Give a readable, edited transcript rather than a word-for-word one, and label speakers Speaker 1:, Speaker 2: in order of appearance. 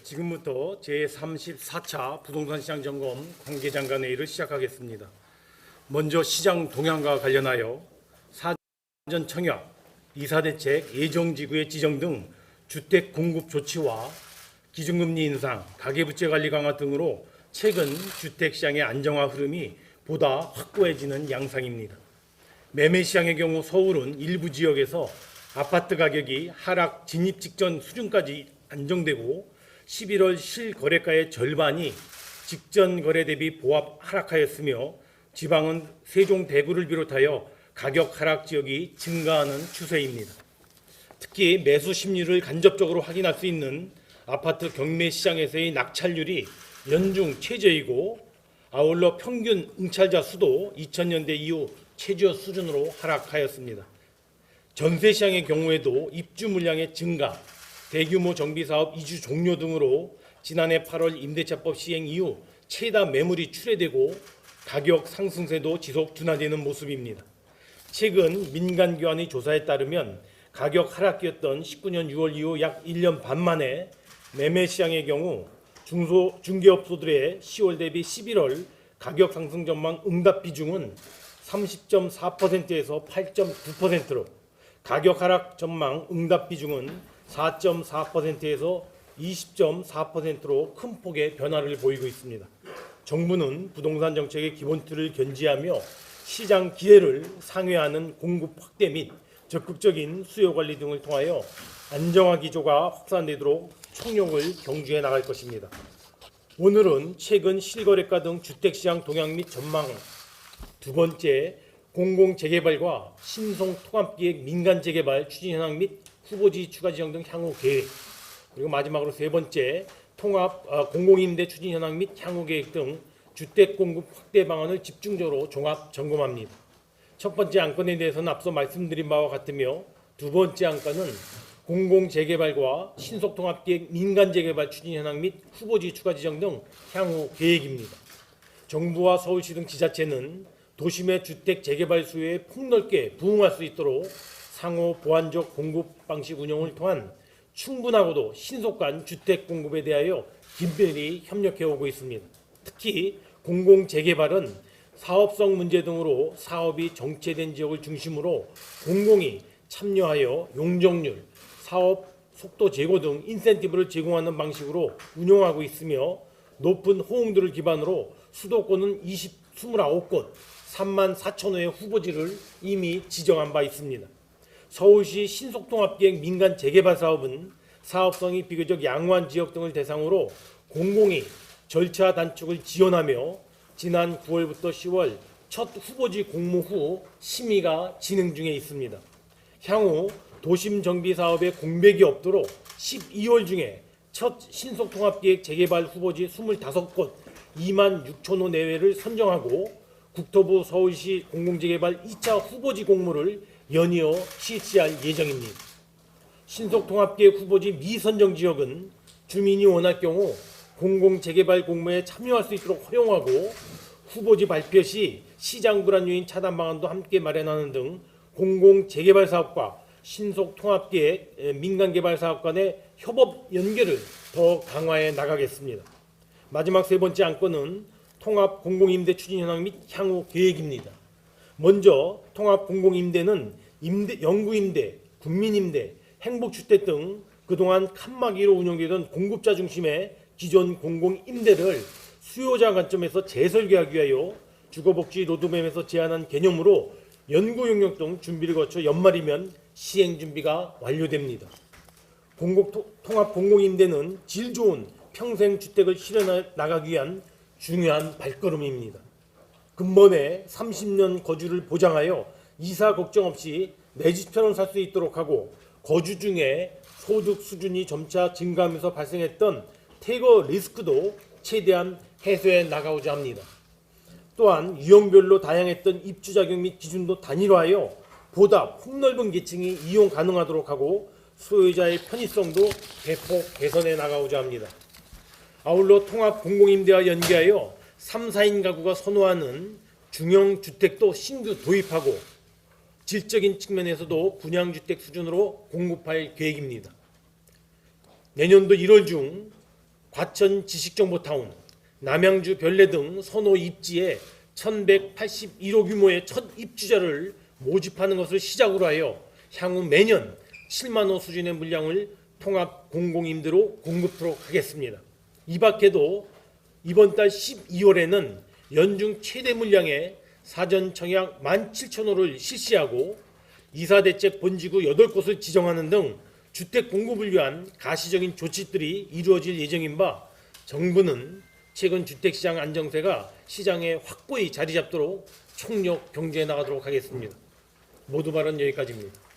Speaker 1: 지금부터 제34차 부동산 시장 점검 관계장관 회의를 시작하겠습니다. 먼저 시장 동향과 관련하여 사전 청약, 이사대책, 예정지구의 지정 등 주택 공급 조치와 기준금리 인상, 가계부채 관리 강화 등으로 최근 주택시장의 안정화 흐름이 보다 확고해지는 양상입니다. 매매시장의 경우 서울은 일부 지역에서 아파트 가격이 하락 진입 직전 수준까지 안정되고 11월 실거래가의 절반이 직전 거래 대비 보합 하락하였으며 지방은 세종, 대구를 비롯하여 가격 하락 지역이 증가하는 추세입니다. 특히 매수 심리를 간접적으로 확인할 수 있는 아파트 경매 시장에서의 낙찰률이 연중 최저이고 아울러 평균 응찰자 수도 2000년대 이후 최저 수준으로 하락하였습니다. 전세 시장의 경우에도 입주 물량의 증가, 대규모 정비사업 이주 종료 등으로 지난해 8월 임대차법 시행 이후 최다 매물이 출회되고 가격 상승세도 지속 둔화되는 모습입니다. 최근 민간교환의 조사에 따르면 가격 하락기였던 19년 6월 이후 약 1년 반 만에 매매시장의 경우 중개업소들의 10월 대비 11월 가격 상승 전망 응답 비중은 30.4%에서 8.9%로 가격 하락 전망 응답 비중은 4.4%에서 20.4%로 큰 폭의 변화를 보이고 있습니다. 정부는 부동산 정책의 기본틀을 견지하며 시장 기회를 상회하는 공급 확대 및 적극적인 수요 관리 등을 통하여 안정화 기조가 확산되도록 총력을 경주해 나갈 것입니다. 오늘은 최근 실거래가 등 주택시장 동향 및 전망, 두 번째 공공재개발과 신송통합기획 민간재개발 추진 현황 및 후보지 추가 지정 등 향후 계획, 그리고 마지막으로 세 번째 통합 공공임대 추진 현황 및 향후 계획 등 주택 공급 확대 방안을 집중적으로 종합 점검합니다. 첫 번째 안건에 대해서는 앞서 말씀드린 바와 같으며 두 번째 안건은 공공재개발과 신속통합기획 민간재개발 추진 현황 및 후보지 추가 지정 등 향후 계획입니다. 정부와 서울시 등 지자체는 도심의 주택 재개발 수요에 폭넓게 부응할 수 있도록 상호 보완적 공급 방식 운영을 통한 충분하고도 신속한 주택 공급에 대하여 긴밀히 협력해 오고 있습니다. 특히 공공재개발은 사업성 문제 등으로 사업이 정체된 지역을 중심으로 공공이 참여하여 용적률, 사업 속도 제고 등 인센티브를 제공하는 방식으로 운영하고 있으며 높은 호응도를 기반으로 수도권은 29곳 3만 4천 호의 후보지를 이미 지정한 바 있습니다. 서울시 신속통합기획 민간 재개발 사업은 사업성이 비교적 양호한 지역 등을 대상으로 공공이 절차 단축을 지원하며 지난 9월부터 10월 첫 후보지 공모 후 심의가 진행 중에 있습니다. 향후 도심 정비 사업에 공백이 없도록 12월 중에 첫 신속통합기획 재개발 후보지 25곳 2만 6천 호 내외를 선정하고 국토부 서울시 공공재개발 2차 후보지 공모를 연이어 실시할 예정입니다. 신속통합기획 후보지 미선정 지역은 주민이 원할 경우 공공재개발 공모에 참여할 수 있도록 허용하고 후보지 발표 시 시장 불안 요인 차단 방안도 함께 마련하는 등 공공재개발 사업과 신속통합기획 민간개발 사업 간의 협업 연계를 더 강화해 나가겠습니다. 마지막 세 번째 안건은 통합 공공임대 추진 현황 및 향후 계획입니다. 먼저 통합 공공임대는 영구임대, 국민임대, 행복주택 등 그동안 칸막이로 운영되던 공급자 중심의 기존 공공임대를 수요자 관점에서 재설계하기 위하여 주거복지 로드맵에서 제안한 개념으로 연구 용역 등 준비를 거쳐 연말이면 시행 준비가 완료됩니다. 통합 공공임대는 질 좋은 평생주택을 실현해 나가기 위한 중요한 발걸음입니다. 근본에 30년 거주를 보장하여 이사 걱정 없이 내 집처럼 살 수 있도록 하고 거주 중에 소득 수준이 점차 증가하면서 발생했던 퇴거 리스크도 최대한 해소해 나가고자 합니다. 또한 유형별로 다양했던 입주 자격 및 기준도 단일화하여 보다 폭넓은 계층이 이용 가능하도록 하고 소유자의 편의성도 대폭 개선해 나가고자 합니다. 아울러 통합 공공임대와 연계하여 3, 4인 가구가 선호하는 중형주택도 신규 도입하고 질적인 측면에서도 분양주택 수준으로 공급할 계획입니다. 내년도 1월 중 과천 지식정보타운, 남양주 별내 등 선호 입지에 1181호 규모의 첫 입주자를 모집하는 것을 시작으로 하여 향후 매년 7만 호 수준의 물량을 통합 공공임대로 공급토록 하겠습니다. 이 밖에도 이번 달 12월에는 연중 최대 물량의 사전 청약 17,000호를 실시하고 이사대책 본지구 8곳을 지정하는 등 주택 공급을 위한 가시적인 조치들이 이루어질 예정인 바 정부는 최근 주택시장 안정세가 시장에 확고히 자리 잡도록 총력 경제해 나가도록 하겠습니다. 모두 발언 여기까지입니다.